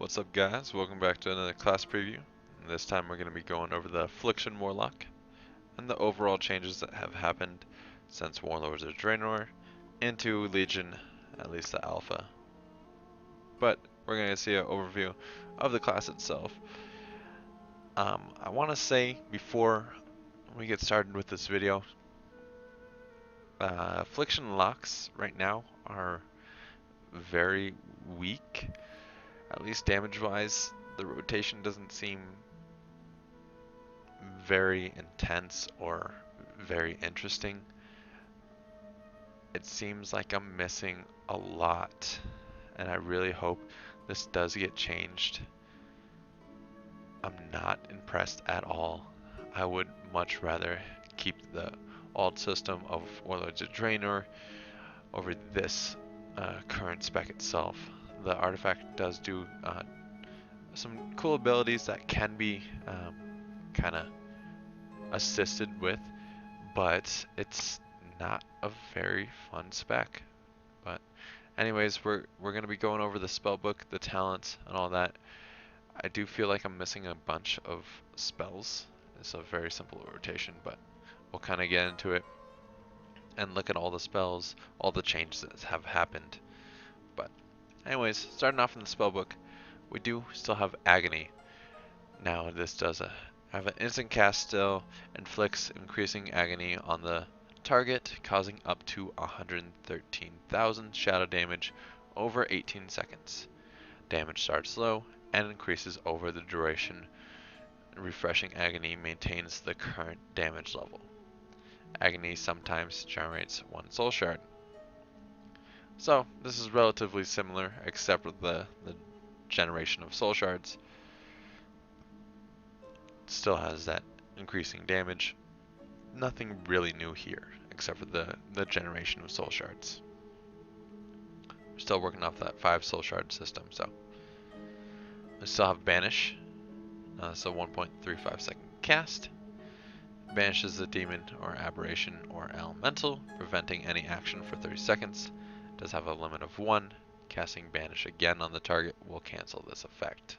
What's up, guys? Welcome back to another class preview. And this time we're going to be going over the Affliction Warlock and the overall changes that have happened since Warlords of Draenor into Legion, at least the Alpha. But we're going to see an overview of the class itself. I want to say before we get started with this video, Affliction locks right now are very weak. At least damage-wise, the rotation doesn't seem very intense or very interesting. It seems like I'm missing a lot, and I really hope this does get changed. I'm not impressed at all. I would much rather keep the old system of Warlords of Draenor over this current spec itself. The artifact does do some cool abilities that can be kind of assisted with, but it's not a very fun spec. But anyways, we're going to be going over the spellbook, the talents, and all that. I do feel like I'm missing a bunch of spells. It's a very simple rotation, but we'll kind of get into it and look at all the spells, all the changes that have happened. But anyways, starting off in the spellbook, we do still have Agony. Now this does have an instant cast still, inflicts increasing agony on the target, causing up to 113,000 shadow damage over 18 seconds. Damage starts low and increases over the duration. Refreshing agony maintains the current damage level. Agony sometimes generates 1 soul shard. So this is relatively similar, except with the generation of soul shards. Still has that increasing damage. Nothing really new here, except for the generation of soul shards. We're still working off that 5 soul shard system, so we still have Banish. So 1.35 second cast. Banishes the demon or aberration or elemental, preventing any action for 30 seconds. Does have a limit of 1. Casting Banish again on the target will cancel this effect.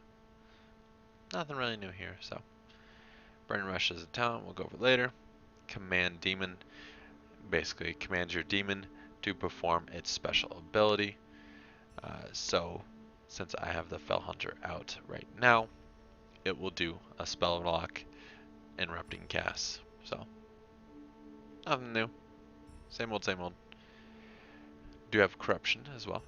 Nothing really new here, so. Burn Rush is a talent we'll go over later. Command Demon basically commands your demon to perform its special ability. So since I have the Fell Hunter out right now, it will do a spell lock interrupting casts. So nothing new. Same old, same old. Do have Corruption as well.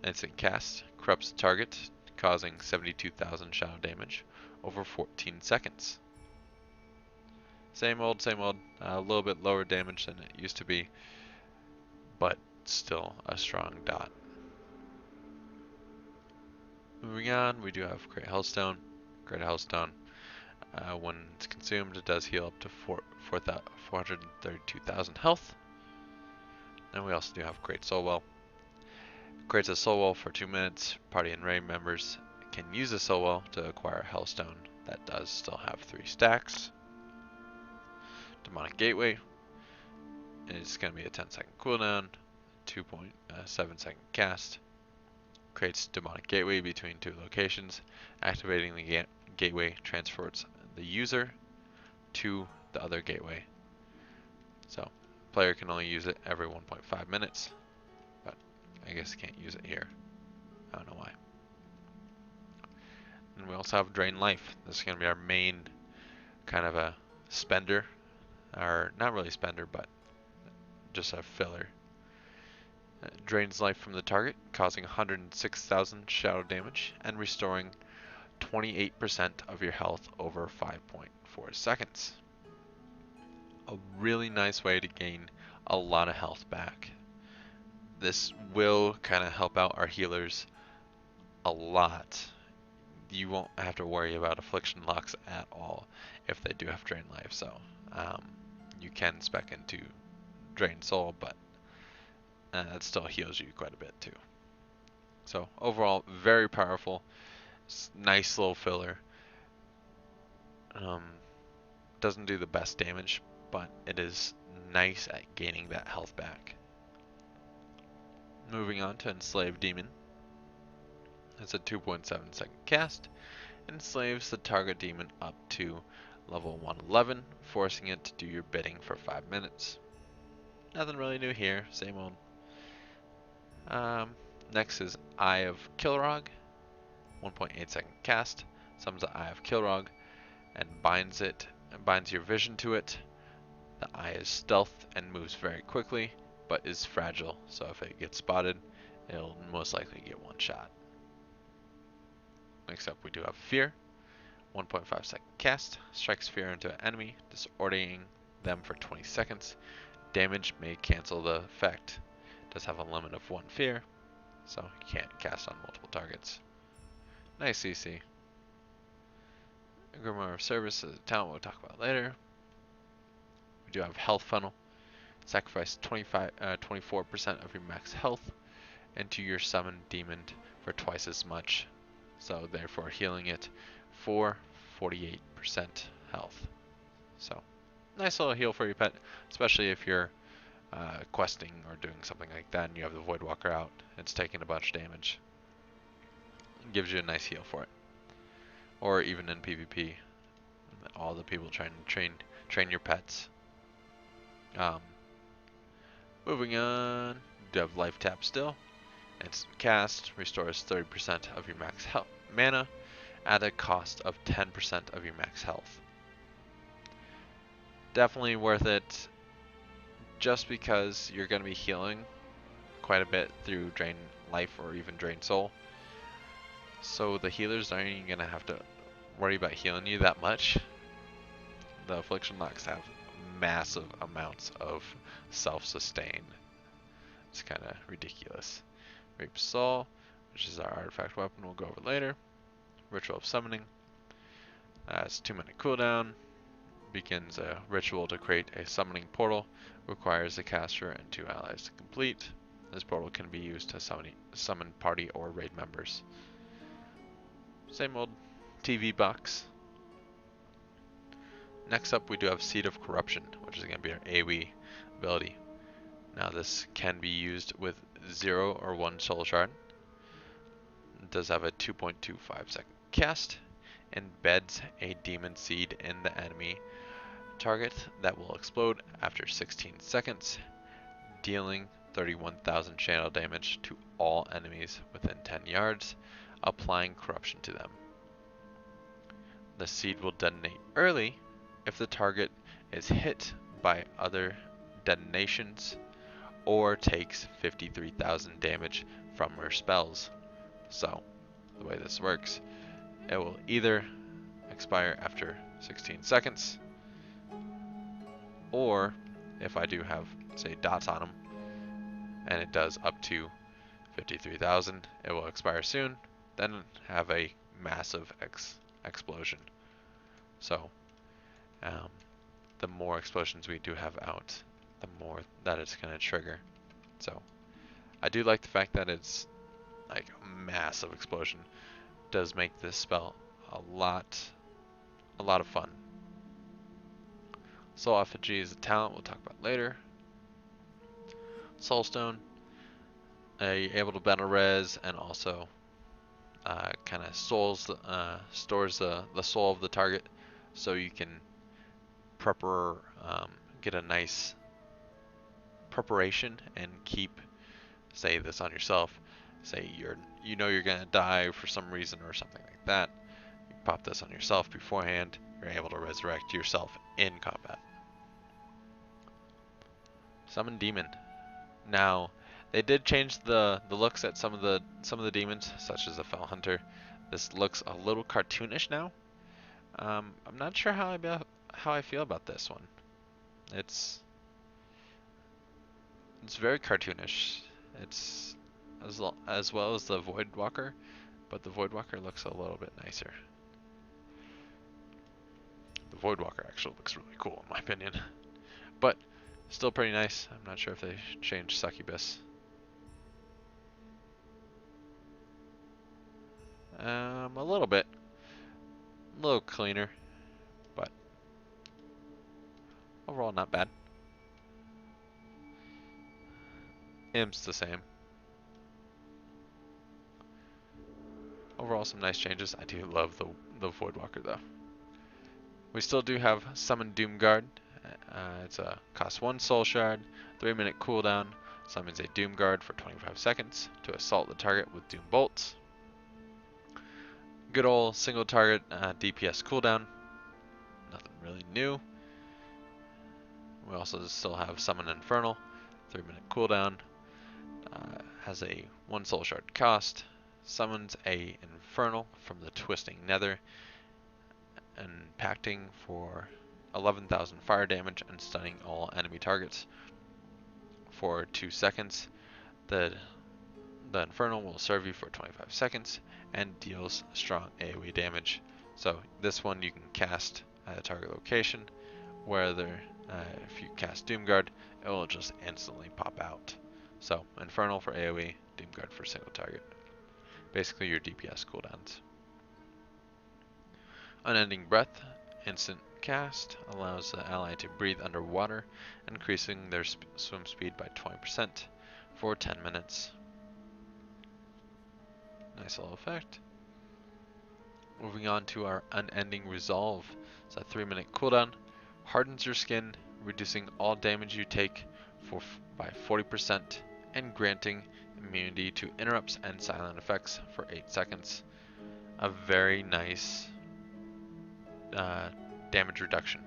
Instant cast corrupts the target, causing 72,000 shadow damage over 14 seconds. Same old, same old. A little bit lower damage than it used to be, but still a strong dot. Moving on, we do have Great Hellstone. Great Hellstone, when it's consumed, it does heal up to 432,000 health. And we also do have Great Soul Well. Creates a Soul Well for 2 minutes. Party and raid members can use a Soul Well to acquire Hellstone. That does still have 3 stacks. Demonic Gateway. It's going to be a 10-second cooldown, 2.7 second cast. Creates Demonic Gateway between 2 locations. Activating the gateway transfers the user to the other gateway. So, player can only use it every 1.5 minutes, but I guess you can't use it here. I don't know why. And we also have Drain Life. This is going to be our main kind of a spender. Or not really spender, but just a filler. Drains life from the target, causing 106,000 shadow damage and restoring 28% of your health over 5.4 seconds. A really nice way to gain a lot of health back. This will kind of help out our healers a lot. You won't have to worry about affliction locks at all if they do have drain life. So you can spec into drain soul, but it still heals you quite a bit too. So overall, very powerful. Nice little filler. Doesn't do the best damage, but it is nice at gaining that health back. Moving on to Enslaved Demon. It's a 2.7-second cast. Enslaves the target demon up to level 111, forcing it to do your bidding for 5 minutes. Nothing really new here, same old. Next is Eye of Kilrog, 1.8-second cast. Summons the Eye of Kilrog and binds your vision to it. The eye is stealth and moves very quickly, but is fragile, so if it gets spotted, it'll most likely get one shot. Next up we do have Fear, 1.5-second cast. Strikes fear into an enemy, disorienting them for 20 seconds. Damage may cancel the effect. Does have a limit of 1 fear, so you can't cast on multiple targets. Nice CC. Grimoire of Service is a talent we'll talk about later. We do have Health Funnel. Sacrifice 24% of your max health into your summoned demon for twice as much, so therefore healing it for 48% health. So nice little heal for your pet, especially if you're questing or doing something like that and you have the Voidwalker out. It's taking a bunch of damage. It gives you a nice heal for it. Or even in PvP, all the people trying to train your pets. Moving on, you have Life Tap still. Instant cast restores 30% of your max mana at a cost of 10% of your max health. Definitely worth it, just because you're going to be healing quite a bit through Drain Life or even Drain Soul. So the healers aren't even going to have to worry about healing you that much. The Affliction Locks have massive amounts of self-sustain. It's kind of ridiculous. Rape Soul, which is our artifact weapon we'll go over later. Ritual of Summoning. It's 2-minute cooldown. Begins a ritual to create a summoning portal. Requires the caster and 2 allies to complete. This portal can be used to summon party or raid members. Same old TV box. Next up we do have Seed of Corruption, which is going to be our AoE ability. Now this can be used with 0 or 1 soul shard. It does have a 2.25-second cast. Embeds a demon seed in the enemy target that will explode after 16 seconds, dealing 31,000 channel damage to all enemies within 10 yards, applying corruption to them. The seed will detonate early if the target is hit by other detonations or takes 53,000 damage from her spells. So, the way this works, it will either expire after 16 seconds, or if I do have, say, dots on them, and it does up to 53,000, it will expire soon, then have a massive explosion. So, the more explosions we do have out, the more that it's going to trigger. So, I do like the fact that it's like a massive explosion. It does make this spell a lot of fun. Soul Effigy is a talent we'll talk about later. Soulstone, able to battle res and also kind of stores the soul of the target, so you can get a nice preparation and keep, say, this on yourself. Say you know you're gonna die for some reason or something like that. You pop this on yourself beforehand. You're able to resurrect yourself in combat. Summon Demon. Now, they did change the looks at some of the demons, such as the Fell Hunter. This looks a little cartoonish now. I'm not sure how I feel about this one. It's very cartoonish. It's as well as the Voidwalker, but the Voidwalker looks a little bit nicer. The Voidwalker actually looks really cool in my opinion, but still pretty nice. I'm not sure if they changed Succubus. A little bit. A little cleaner, but overall not bad. Imp's the same. Overall, some nice changes. I do love the Voidwalker though. We still do have Summon Doomguard. It's a cost 1 Soul Shard, 3-minute cooldown. Summons a Doomguard for 25 seconds to assault the target with Doom Bolts. Good old single target DPS cooldown. Nothing really new. We also still have Summon Infernal, 3-minute cooldown. Has a 1 Soul Shard cost. Summons a Infernal from the Twisting Nether, impacting for 11,000 fire damage and stunning all enemy targets for 2 seconds. The Infernal will serve you for 25 seconds and deals strong AoE damage. So this one you can cast at a target location, whether if you cast Doomguard, it will just instantly pop out. So Infernal for AoE, Doomguard for single target. Basically your DPS cooldowns. Unending Breath, instant cast, allows the ally to breathe underwater, increasing their swim speed by 20% for 10 minutes. Nice little effect. Moving on to our Unending Resolve. It's a 3-minute cooldown. Hardens your skin, reducing all damage you take by 40% and granting immunity to interrupts and silent effects for 8 seconds. A very nice damage reduction.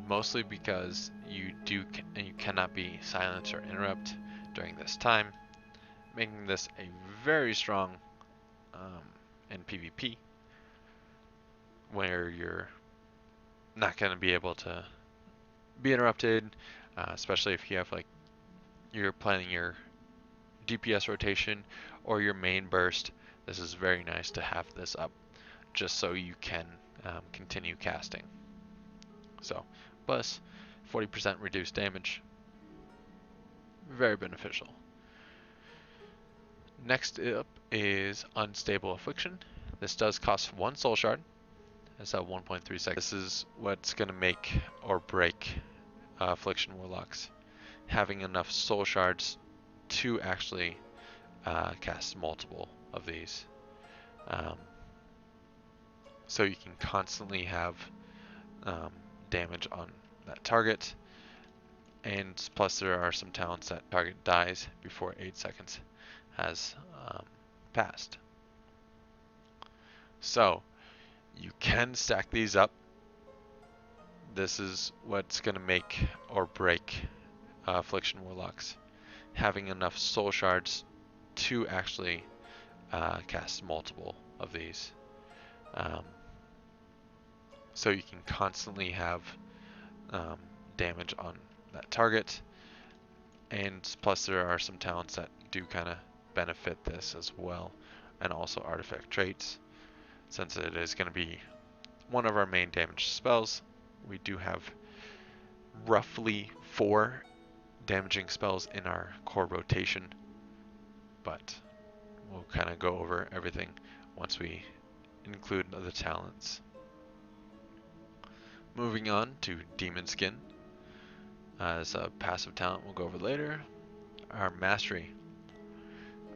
Mostly because you cannot be silent or interrupt during this time, making this a very strong in PvP, where you're not going to be able to be interrupted, especially if you have you're planning your DPS rotation or your main burst. This is very nice to have this up, just so you can continue casting. So, plus 40% reduced damage, very beneficial. Next up is Unstable Affliction. This does cost 1 Soul Shard. It's at 1.3 seconds. This is what's going to make or break Affliction Warlocks. Having enough Soul Shards to actually cast multiple of these. So you can constantly have damage on that target. And plus there are some talents that target dies before 8 seconds has passed. So you can stack these up. This is what's going to make or break Affliction Warlocks. Having enough Soul Shards to actually cast multiple of these. So you can constantly have damage on that target. And plus there are some talents that do kind of benefit this as well. And also artifact traits. Since it is going to be one of our main damage spells, we do have roughly 4 damaging spells in our core rotation, but we'll kind of go over everything once we include the talents. Moving on to Demon Skin. As a passive talent we'll go over later. Our Mastery.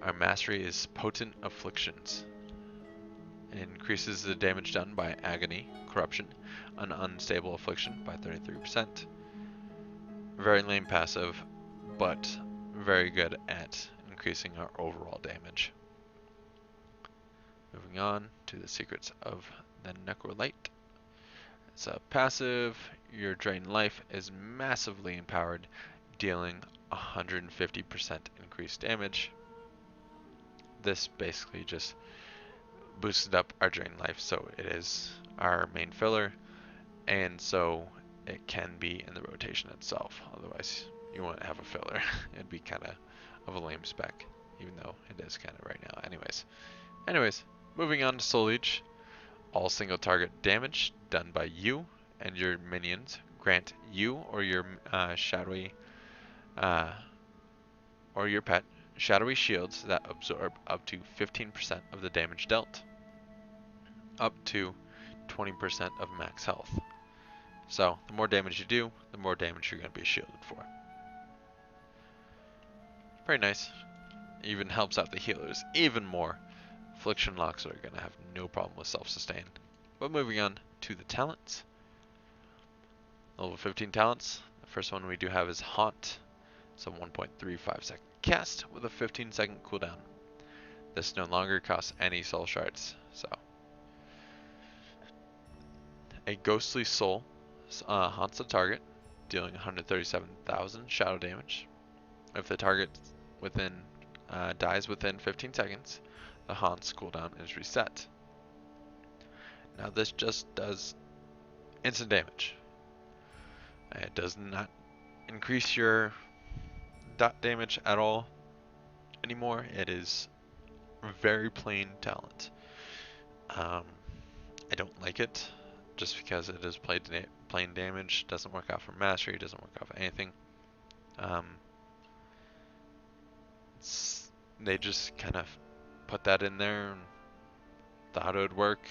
Our Mastery is Potent Afflictions. It increases the damage done by Agony, Corruption, an Unstable Affliction by 33%. Very lame passive, but very good at increasing our overall damage. Moving on to the Secrets of the Necrolite. It's a passive. Your Drain Life is massively empowered, dealing 150% increased damage. This basically just boosted up our Drain Life, so it is our main filler, and so it can be in the rotation itself. Otherwise, you wouldn't have a filler. It'd be kind of a lame spec, even though it is kind of right now. Anyways, moving on to Soul Leech. All single target damage done by you and your minions grant you or your shadowy or your pet shadowy shields that absorb up to 15% of the damage dealt, up to 20% of max health. So the more damage you do, the more damage you're going to be shielded for. Pretty nice. Even helps out the healers even more Affliction Locks are going to have no problem with self-sustain. But moving on to the talents. Level 15 talents. The first one we do have is Haunt. It's a 1.35 second cast with a 15-second cooldown. This no longer costs any soul shards. So, a ghostly soul haunts the target, dealing 137,000 shadow damage. If the target dies within 15 seconds, the haunt's cooldown is reset. Now this just does instant damage. It does not increase your dot damage at all anymore. It is very plain talent. I don't like it just because it is plain damage. Doesn't work out for mastery. Doesn't work out for anything. They just kind of put that in there and thought it would work.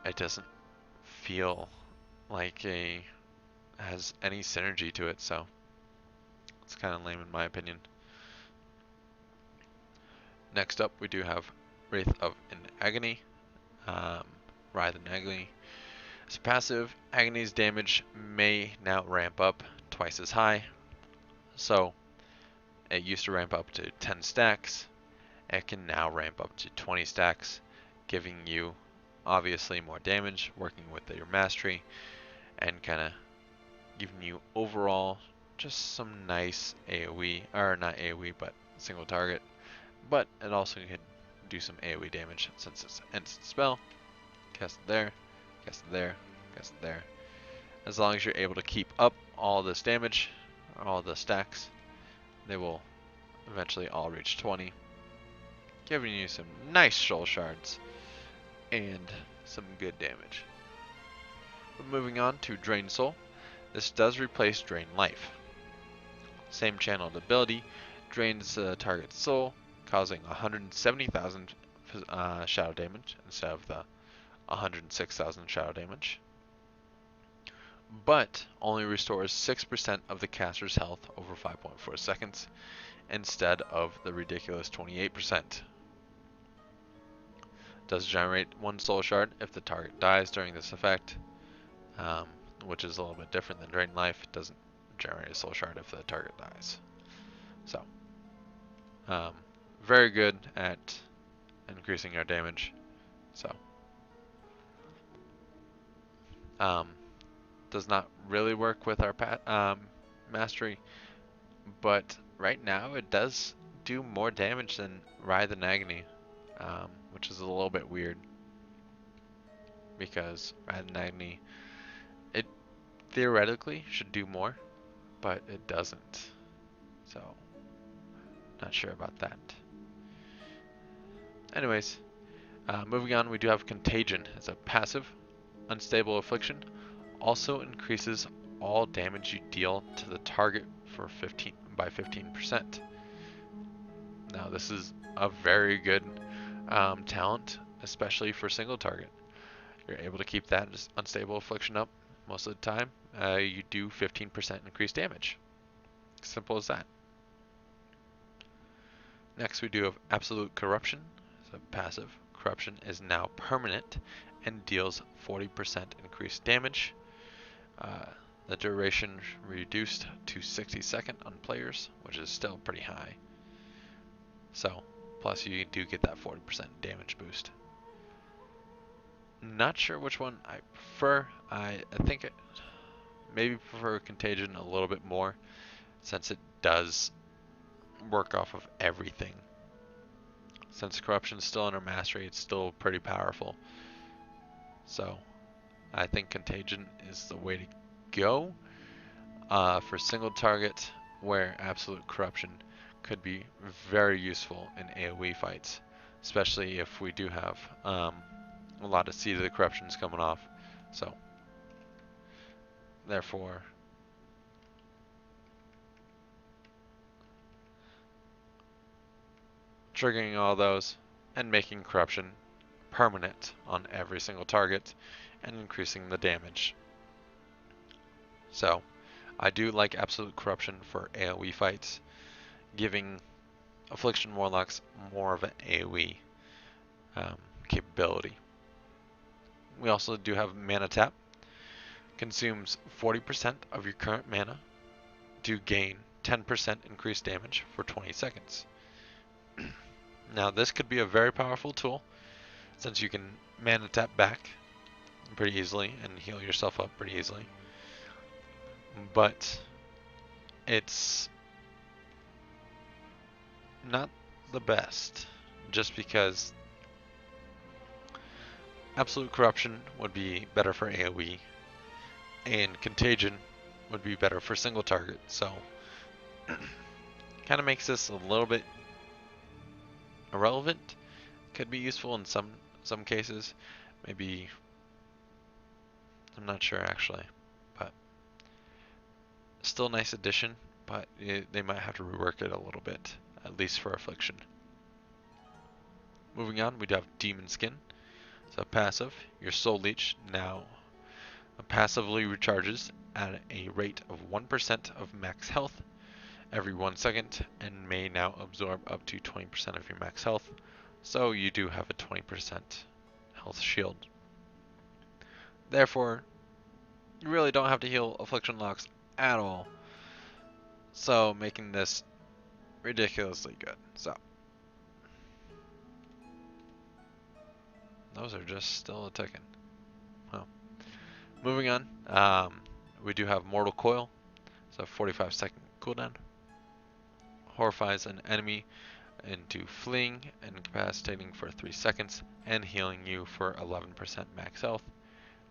It doesn't feel like has any synergy to it, so it's kind of lame in my opinion. Next up, we do have Wraith of an Agony, Writhe in Agony. As a passive, Agony's damage may now ramp up twice as high. So, it used to ramp up to 10 stacks. It can now ramp up to 20 stacks, giving you obviously more damage, working with your mastery, and kind of giving you overall just some nice AoE, or not AoE, but single target. But it also can do some AoE damage since it's an instant spell. Cast it there, cast it there, cast it there. As long as you're able to keep up all this damage, all the stacks, they will eventually all reach 20. Giving you some nice soul shards and some good damage. But moving on to Drain Soul. This does replace Drain Life. Same channeled ability, drains the target's soul, causing 170,000 shadow damage instead of the 106,000 shadow damage. But only restores 6% of the caster's health over 5.4 seconds instead of the ridiculous 28%. Does generate 1 soul shard if the target dies during this effect, which is a little bit different than Drain Life. It doesn't generate a soul shard if the target dies. So, very good at increasing our damage. So, does not really work with our mastery, but right now it does do more damage than Writhe in Agony, which is a little bit weird because Writhe in Agony, it theoretically should do more, but it doesn't. So, not sure about that. Anyways, moving on, we do have Contagion as a passive. Unstable Affliction also increases all damage you deal to the target by 15%. Now this is a very good talent, especially for single target. You're able to keep that Unstable Affliction up most of the time. You do 15% increased damage. Simple as that. Next we do have Absolute Corruption. So passive. Corruption is now permanent and deals 40% increased damage. The duration reduced to 60 seconds on players, which is still pretty high. So, plus you do get that 40% damage boost. Not sure which one I prefer. I think I maybe prefer Contagion a little bit more, since it does work off of everything. Since Corruption is still under mastery, it's still pretty powerful. So, I think Contagion is the way to go for single target, where Absolute Corruption could be very useful in AoE fights, especially if we do have a lot of Seed of the Corruptions coming off. So, therefore, triggering all those and making Corruption permanent on every single target and increasing the damage. So, I do like Absolute Corruption for AoE fights, giving Affliction Warlock's more of an AoE capability. We also do have Mana Tap. Consumes 40% of your current mana to gain 10% increased damage for 20 seconds. Now this could be a very powerful tool since you can mana tap back pretty easily and heal yourself up pretty easily. But it's not the best just because Absolute Corruption would be better for AoE and Contagion would be better for single target, so kind of makes this a little bit irrelevant. Could be useful in some cases, maybe, I'm not sure actually, but still a nice addition, but they might have to rework it a little bit, at least for Affliction. Moving on, we do have Demon Skin. So passive, your Soul Leech now passively recharges at a rate of 1% of max health every 1 second and may now absorb up to 20% of your max health. So you do have a 20% health shield. Therefore, you really don't have to heal Affliction Locks at all. So making this ridiculously good. So those are just still a ticking. Well, moving on, we do have Mortal Coil, so 45-second cooldown. Horrifies an enemy into fleeing and incapacitating for 3 seconds and healing you for 11% max health.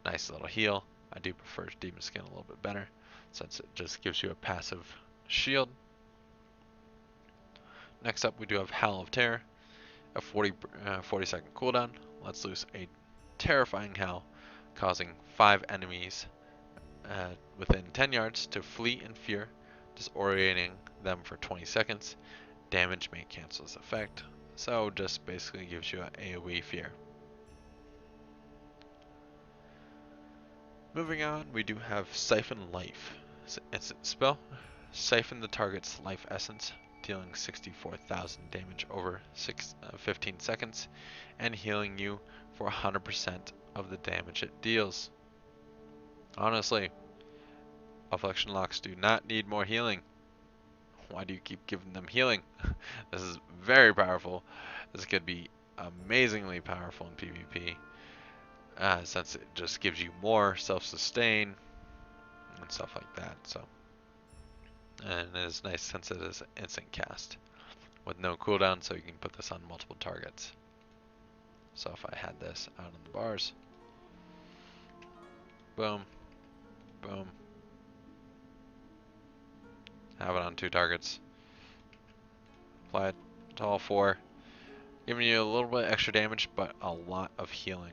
Nice little heal. I do prefer Demon Skin a little bit better since it just gives you a passive shield. Next up we do have Howl of Terror, a 40-second cooldown. Lets loose a terrifying howl, causing 5 enemies within 10 yards to flee in fear, disorienting them for 20 seconds. Damage may cancel this effect, so just basically gives you an AoE fear. Moving on, we do have Siphon Life. It's a spell. Siphon the target's life essence, dealing 64,000 damage over 15 seconds, and healing you for 100% of the damage it deals. Honestly, Affliction Locks do not need more healing. Why do you keep giving them healing? This is very powerful. This could be amazingly powerful in PvP, since it just gives you more self-sustain and stuff like that. So, and it is nice since it is instant cast with no cooldown, so you can put this on multiple targets. So if I had this out on the bars, boom, boom, have it on 2 targets, apply it to all 4, giving you a little bit extra damage, but a lot of healing.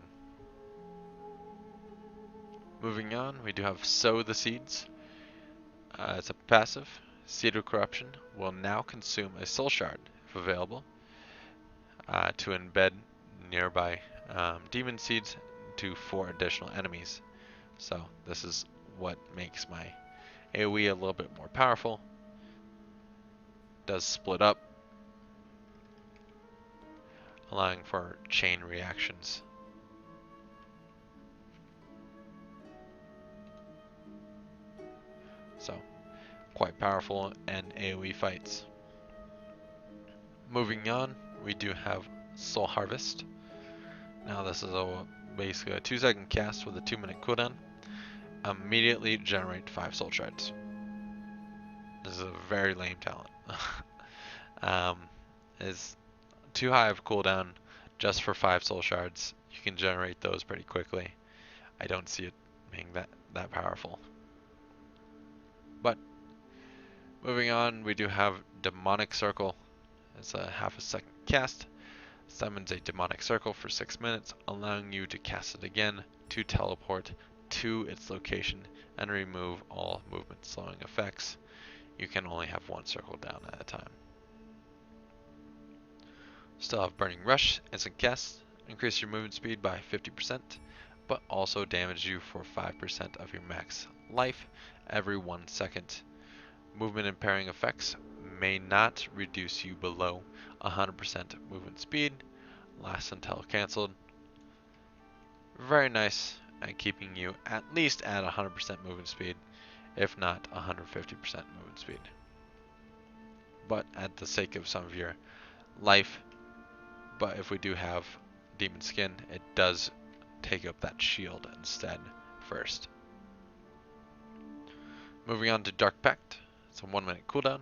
Moving on, we do have Sow the Seeds. It's a passive. Seed of Corruption will now consume a soul shard, if available, to embed nearby demon seeds to 4 additional enemies. So this is what makes my AoE a little bit more powerful. Does split up, allowing for chain reactions. So quite powerful in AoE fights. Moving on, we do have Soul Harvest. Now this is basically a 2-second cast with a 2-minute cooldown. Immediately generate 5 soul shards. This is a very lame talent. Is too high of cooldown just for 5 soul shards. You can generate those pretty quickly. I don't see it being that powerful. But moving on, we do have Demonic Circle. It's a half-a-second cast. Summons a demonic circle for 6 minutes, allowing you to cast it again to teleport to its location and remove all movement slowing effects. You can only have 1 circle down at a time. Still have Burning Rush, instant cast, increase your movement speed by 50%, but also damage you for 5% of your max life every 1 second. Movement impairing effects may not reduce you below 100% movement speed. Lasts until cancelled. Very nice at keeping you at least at 100% movement speed, if not 150% movement speed. But at the sake of some of your life, but if we do have demon skin, it does take up that shield instead first. Moving on to Dark Pact. It's a 1-minute cooldown.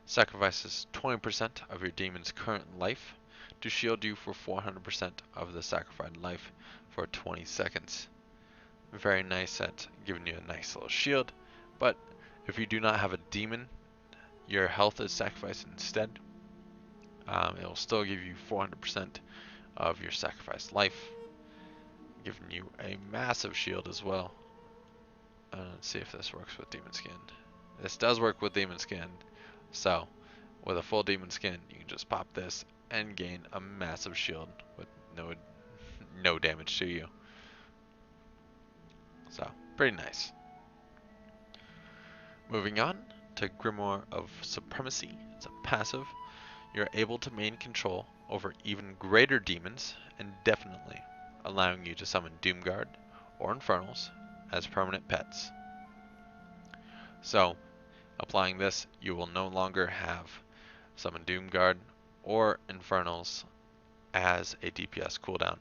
Sacrifices 20% of your demon's current life to shield you for 400% of the sacrificed life for 20 seconds. Very nice at giving you a nice little shield, but if you do not have a demon, your health is sacrificed instead. It will still give you 400% of your sacrificed life, giving you a massive shield as well. Let's see if this works with demon skin. This does work with demon skin, so with a full demon skin, you can just pop this and gain a massive shield with no damage to you. So, pretty nice. Moving on to Grimoire of Supremacy. It's a passive. You're able to maintain control over even greater demons indefinitely, allowing you to summon Doomguard or Infernals as permanent pets. So, applying this, you will no longer have summon Doomguard or Infernals as a DPS cooldown.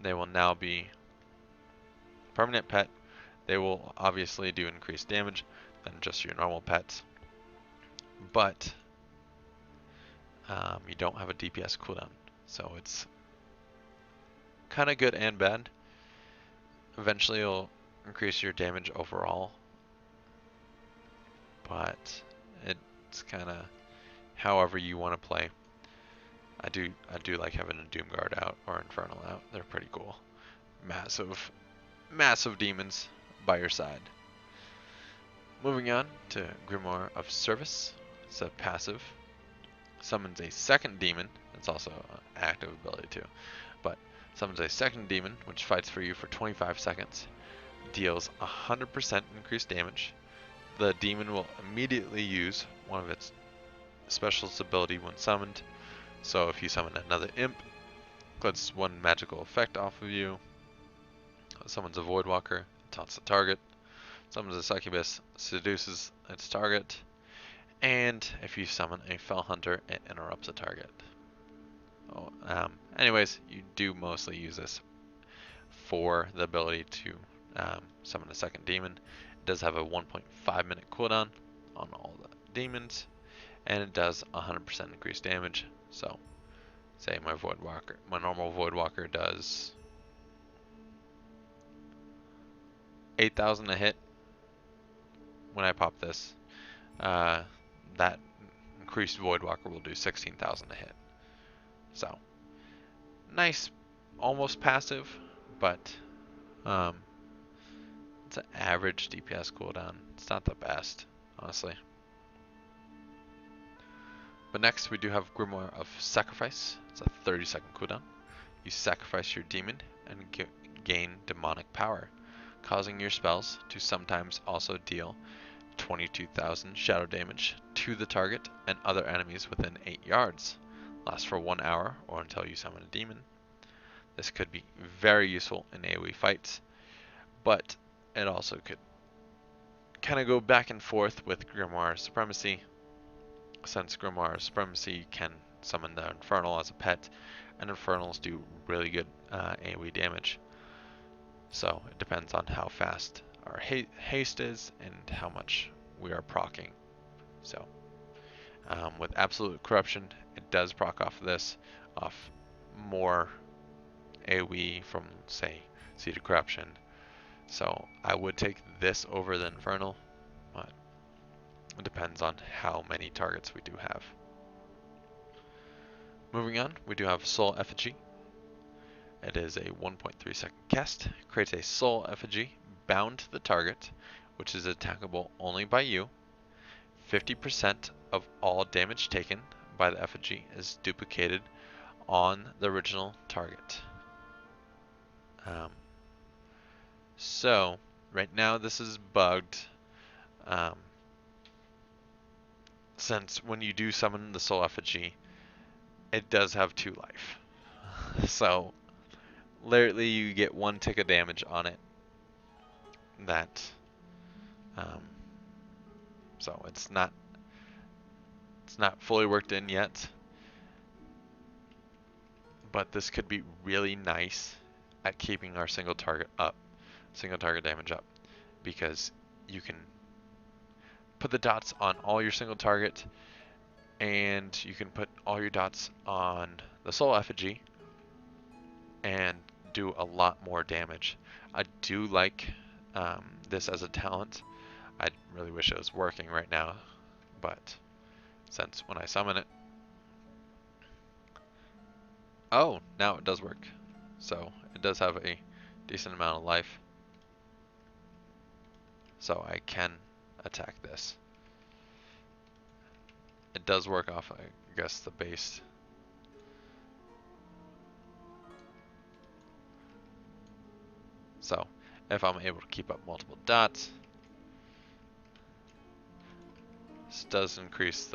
They will now be permanent pet. They will obviously do increased damage than just your normal pets, but you don't have a DPS cooldown, so it's kind of good and bad. Eventually it'll increase your damage overall, but it's kind of however you want to play. I do like having a Doomguard out or Infernal out. They're pretty cool. Massive demons by your side. Moving on to Grimoire of Service. It's a passive. Summons a second demon. It's also an active ability too. But summons a second demon, which fights for you for 25 seconds. Deals 100% increased damage. The demon will immediately use one of its specialist ability when summoned. So if you summon another imp, gets one magical effect off of you. Summons a Voidwalker, taunts the target. Summons a Succubus, seduces its target. And if you summon a Fell Hunter, it interrupts the target. Anyways, you do mostly use this for the ability to summon a second demon. It does have a 1.5 minute cooldown on all the demons, and it does 100% increased damage. So, say my normal Voidwalker does 8,000 a hit. When I pop this, that increased Voidwalker will do 16,000 a hit. So, nice, almost passive, but it's an average DPS cooldown. It's not the best, honestly. But next we do have Grimoire of Sacrifice. It's a 30-second cooldown. You sacrifice your demon and gain demonic power, causing your spells to sometimes also deal 22,000 shadow damage to the target and other enemies within 8 yards. Lasts for 1 hour or until you summon a demon. This could be very useful in AoE fights, but it also could kind of go back and forth with Grimoire Supremacy, since Grimoire Supremacy can summon the Infernal as a pet, and Infernals do really good AoE damage. So it depends on how fast our haste is and how much we are proccing. So with Absolute Corruption, it does proc off this, off more AoE from, say, Seed of Corruption. So I would take this over the Infernal, but it depends on how many targets we do have. Moving on, we do have Soul Effigy. It is a 1.3 second cast. Creates a Soul Effigy bound to the target, which is attackable only by you. 50% of all damage taken by the effigy is duplicated on the original target. So right now this is bugged. since when you do summon the Soul Effigy, it does have 2 life. So literally you get 1 tick of damage on it. That um, so it's not fully worked in yet, but this could be really nice at keeping our single target damage up, because you can put the dots on all your single target, and you can put all your dots on the Soul Effigy and do a lot more damage. I do like this as a talent. I really wish it was working right now, but since when I summon it, oh, now it does work. So it does have a decent amount of life, so I can attack this. It does work off, I guess, the base. So if I'm able to keep up multiple dots, this does increase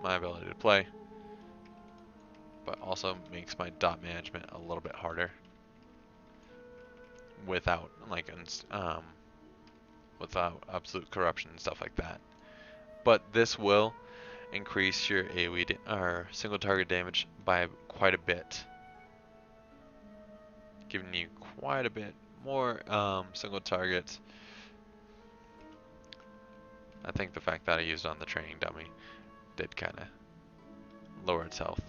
my ability to play, but also makes my dot management a little bit harder without without absolute corruption and stuff like that. But this will increase your AoE or single target damage by quite a bit, giving you quite a bit more single targets. I think the fact that I used it on the training dummy did kind of lower its health.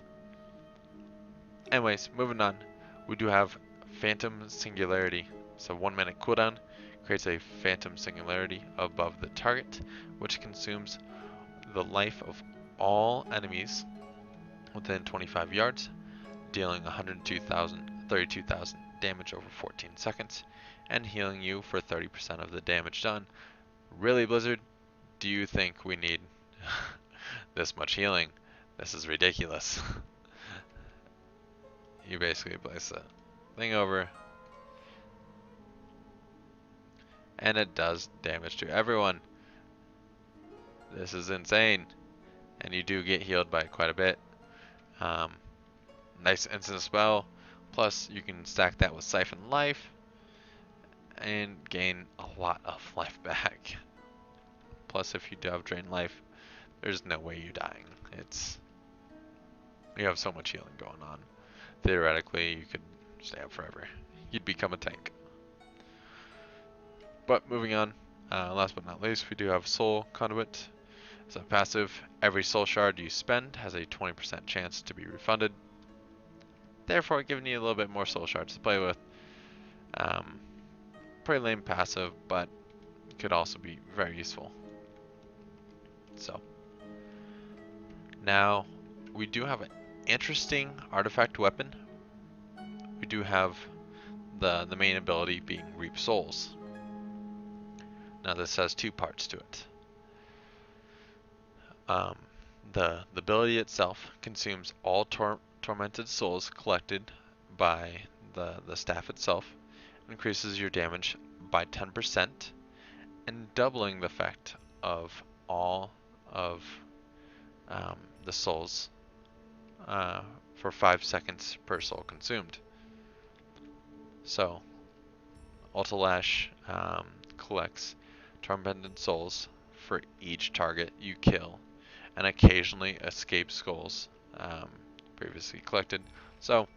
Anyways, moving on, we do have Phantom Singularity. So 1 minute cooldown creates a Phantom Singularity above the target, which consumes the life of all enemies within 25 yards, dealing 32,000 damage over 14 seconds, and healing you for 30% of the damage done. Really, Blizzard? Do you think we need this much healing? This is ridiculous. You basically place the thing over, and it does damage to everyone. This is insane. And you do get healed by quite a bit. Nice instant spell. Plus, you can stack that with Siphon Life and gain a lot of life back. Plus, if you do have Drain Life, there's no way you're dying. You have so much healing going on. Theoretically, you could stay up forever. You'd become a tank. But moving on, last but not least, we do have Soul Conduit. As a passive, every soul shard you spend has a 20% chance to be refunded, therefore giving you a little bit more soul shards to play with. Pretty lame passive, but could also be very useful. So now we do have an interesting artifact weapon. We do have the main ability being Reap Souls. Now this has 2 parts to it. The ability itself consumes all tormented souls collected by the staff itself, increases your damage by 10%, and doubling the effect of all of the souls for 5 seconds per soul consumed. So Ultalash collects tormented souls for each target you kill, and occasionally escape skulls previously collected. So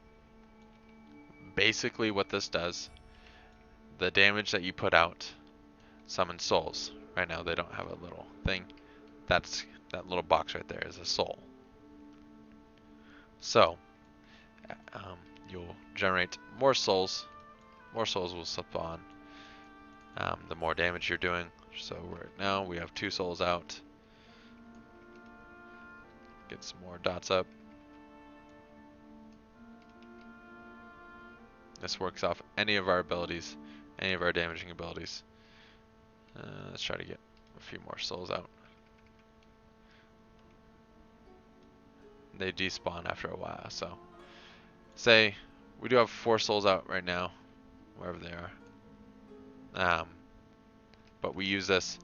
basically what this does, the damage that you put out summons souls. Right now they don't have a little thing. That little box right there is a soul. So you'll generate more souls. More souls will spawn the more damage you're doing. So right now we have 2 souls out. Get some more dots up. This works off any of our abilities, any of our damaging abilities. Let's try to get a few more souls out. They despawn after a while, so say we do have 4 souls out right now, wherever they are. but we use this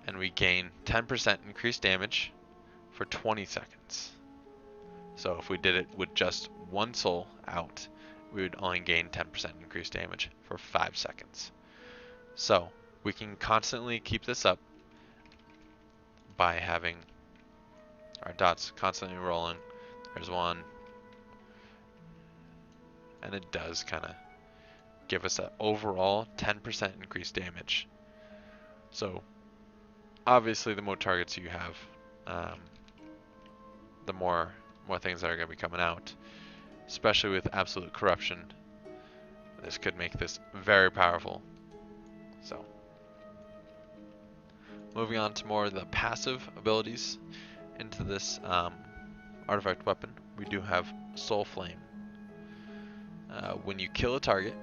and we gain 10% increased damage for 20 seconds. So if we did it with just one soul out, we would only gain 10% increased damage for 5 seconds. So we can constantly keep this up by having our dots constantly rolling. There's one. And it does kind of give us an overall 10% increased damage. So obviously the more targets you have, the more things that are going to be coming out. Especially with Absolute Corruption. This could make this very powerful. So, moving on to more of the passive abilities into this artifact weapon, we do have Soul Flame. When you kill a target,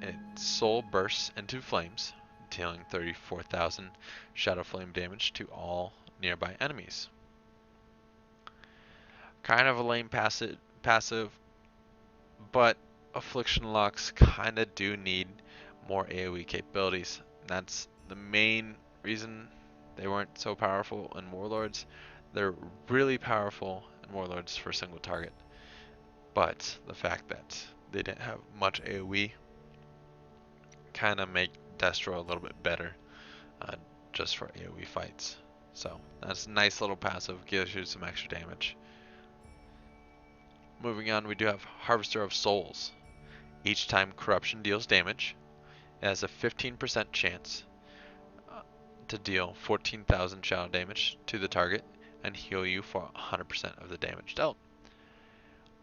its soul bursts into flames, dealing 34,000 Shadow Flame damage to all nearby enemies. Kind of a lame passive, but Affliction Locks kind of do need more AoE capabilities. That's the main reason they weren't so powerful in Warlords. They're really powerful in Warlords for single target, but the fact that they didn't have much AoE kind of make Destro a little bit better just for AoE fights. So that's a nice little passive, gives you some extra damage. Moving on, we do have Harvester of Souls. Each time Corruption deals damage, it has a 15% chance to deal 14,000 shadow damage to the target and heal you for 100% of the damage dealt.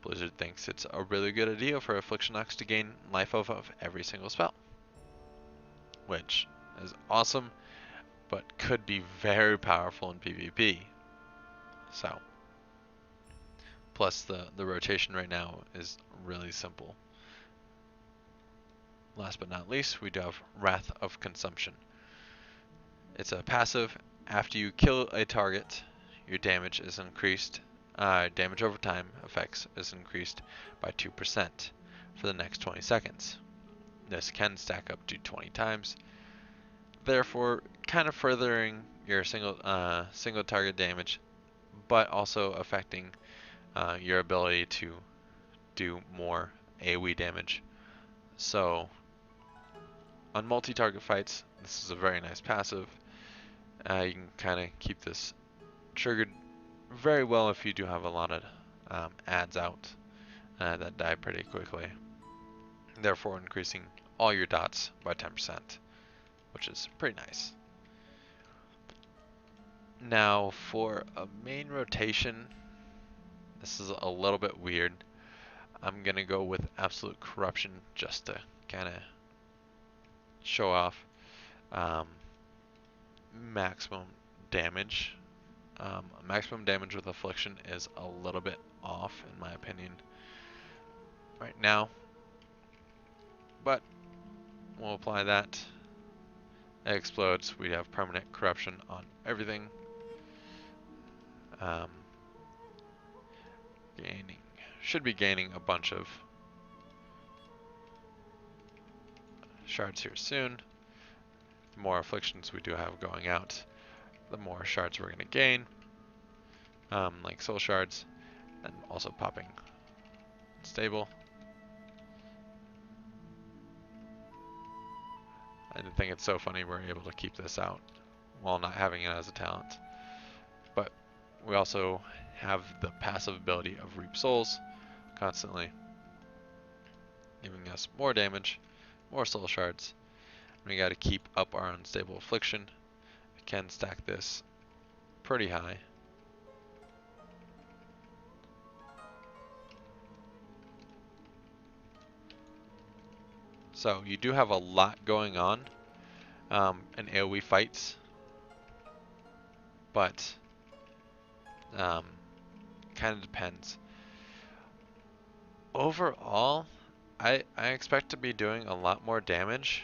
Blizzard thinks it's a really good idea for Affliction Locks to gain life of every single spell, which is awesome, but could be very powerful in PvP. So, plus the rotation right now is really simple. Last but not least, we do have Wrath of Consumption. It's a passive. After you kill a target, your damage is increased. Damage over time effects is increased by 2% for the next 20 seconds. This can stack up to 20 times, therefore kind of furthering your single target damage, but also affecting your ability to do more AoE damage. So on multi-target fights, this is a very nice passive. You can kind of keep this triggered very well if you do have a lot of ads out that die pretty quickly, therefore increasing all your dots by 10%, which is pretty nice. Now for a main rotation, this is a little bit weird. I'm gonna go with Absolute Corruption just to kind of show off maximum damage. Maximum damage with Affliction is a little bit off in my opinion right now, but we'll apply that. It explodes. We have permanent corruption on everything. Should be gaining a bunch of shards here soon. The more afflictions we do have going out, the more shards we're going to gain, like soul shards, and also popping stable. I think it's so funny we're able to keep this out while not having it as a talent. But we also have the passive ability of Reap Souls, constantly giving us more damage, more soul shards. And we got to keep up our unstable affliction. We can stack this pretty high. So you do have a lot going on in AoE fights, but kind of depends. Overall, I expect to be doing a lot more damage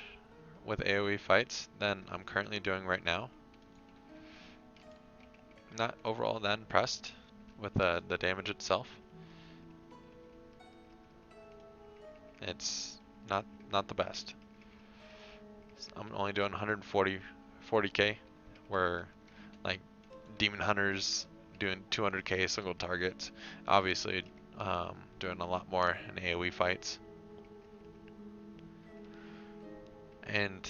with AoE fights than I'm currently doing right now. Not overall that impressed with the damage itself. It's not the best. I'm only doing 140 40k, where like demon hunters doing 200k single targets, obviously doing a lot more in AoE fights. And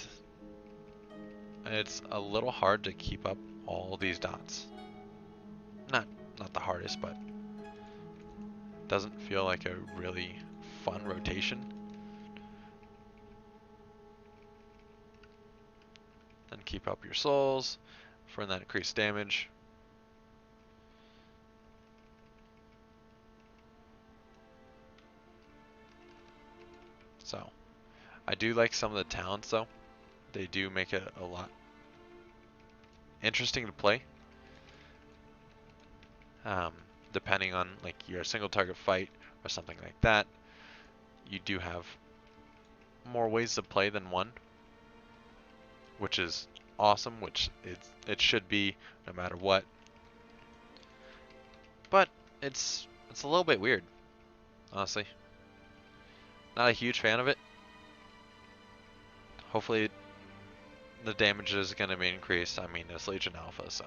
it's a little hard to keep up all these dots. Not the hardest, but doesn't feel like a really fun rotation. Then keep up your souls for that increased damage. So, I do like some of the talents though. They do make it a lot interesting to play. Depending on like your single target fight or something like that, you do have more ways to play than one, which is awesome, which it should be no matter what. But it's a little bit weird, honestly. Not a huge fan of it. Hopefully the damage is going to be increased. I mean, it's Legion Alpha, so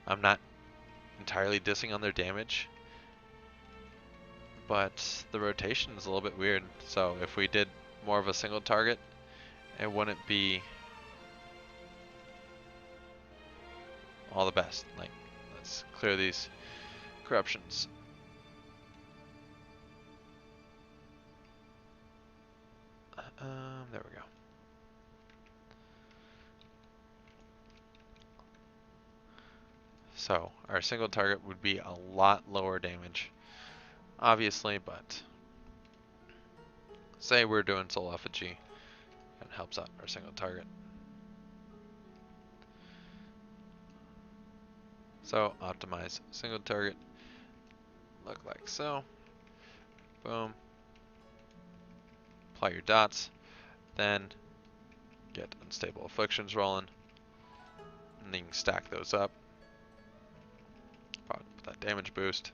I'm not entirely dissing on their damage, but the rotation is a little bit weird. So if we did more of a single target, it wouldn't be all the best. Like, let's clear these corruptions. There we go. So our single target would be a lot lower damage, obviously, but say we're doing Soul Effigy, it helps out our single target. So optimize single target, look like so. Boom. Apply your dots, then get unstable afflictions rolling, and then you can stack those up. Put that damage boost.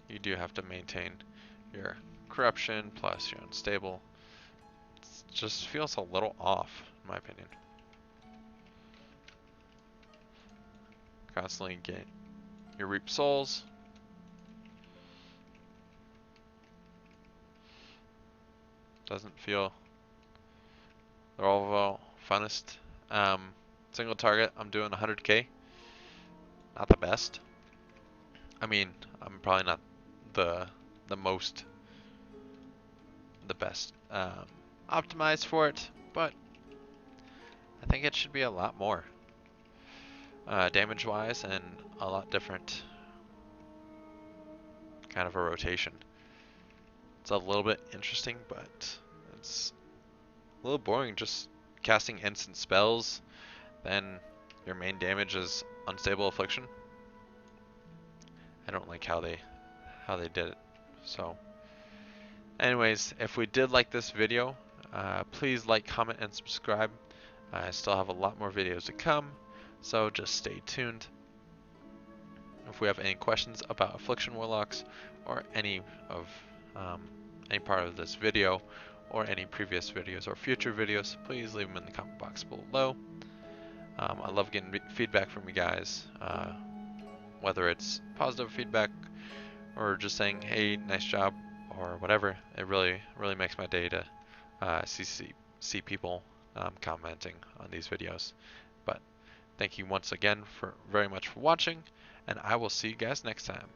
You do have to maintain your corruption plus your unstable. It just feels a little off, in my opinion. Constantly get your reap souls. Doesn't feel the overall funnest. Single target, I'm doing 100k. Not the best. I mean, I'm probably not the best optimized for it, but I think it should be a lot more damage wise and a lot different kind of a rotation. It's a little bit interesting, but it's a little boring just casting instant spells, then your main damage is unstable affliction. I don't like how they did it. So anyways, if we did like this video, please like, comment, and subscribe. I still have a lot more videos to come, so just stay tuned. If we have any questions about Affliction Warlocks or any part of this video or any previous videos or future videos, please leave them in the comment box below. I love getting feedback from you guys, whether it's positive feedback or just saying, hey, nice job, or whatever. It really makes my day to see people commenting on these videos. But thank you once again very much for watching, and I will see you guys next time.